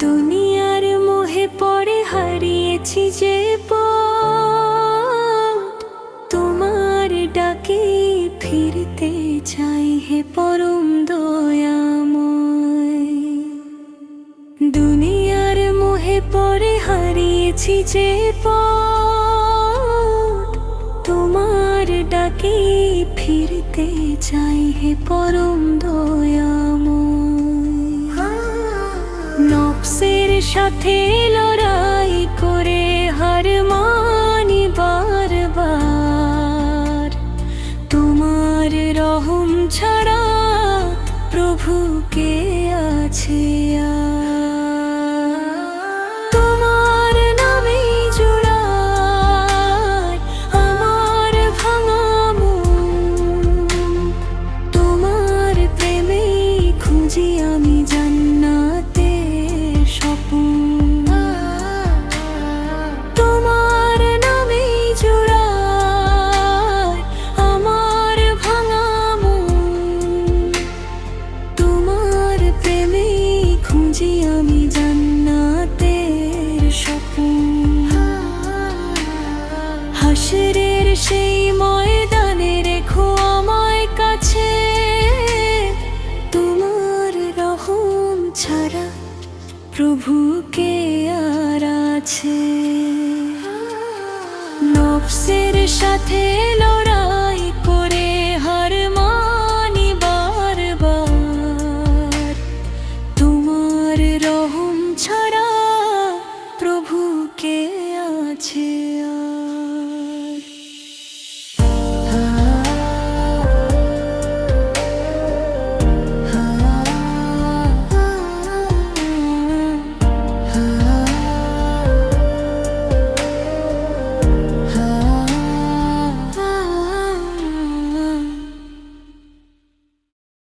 দুনিয়ার মোহে পড়ে হারিয়েছি যে পথ, তোমার ডাকে ফিরতে চাই হে পরম দয়াময়। দুনিয়ার মোহে পড়ে হারিয়েছি যে পথ, তোমার ডাকে ফিরতে চাই হে পরম দয়াময়। নফসের সাথে লড়াই করে হার মানি বারবার, তোমার রহম ছাড়া প্রভু কে আছে আর? তোমার নামেই জোড়ায় আমার ভাঙা মন, তোমার প্রেমেই খুঁজি আমি জান্নাতের স্বপ্ন। তোমার নামেই জোড়ায় আমার ভাঙা মন, তোমার প্রেমেই খুঁজি আমি জান্নাতের স্বপ্ন। হাসরের সেই ময়দানে রেখো আমায় কাছে, তোমার রহম ছাড়া প্রভু কে আর আছে? নফসের সাথে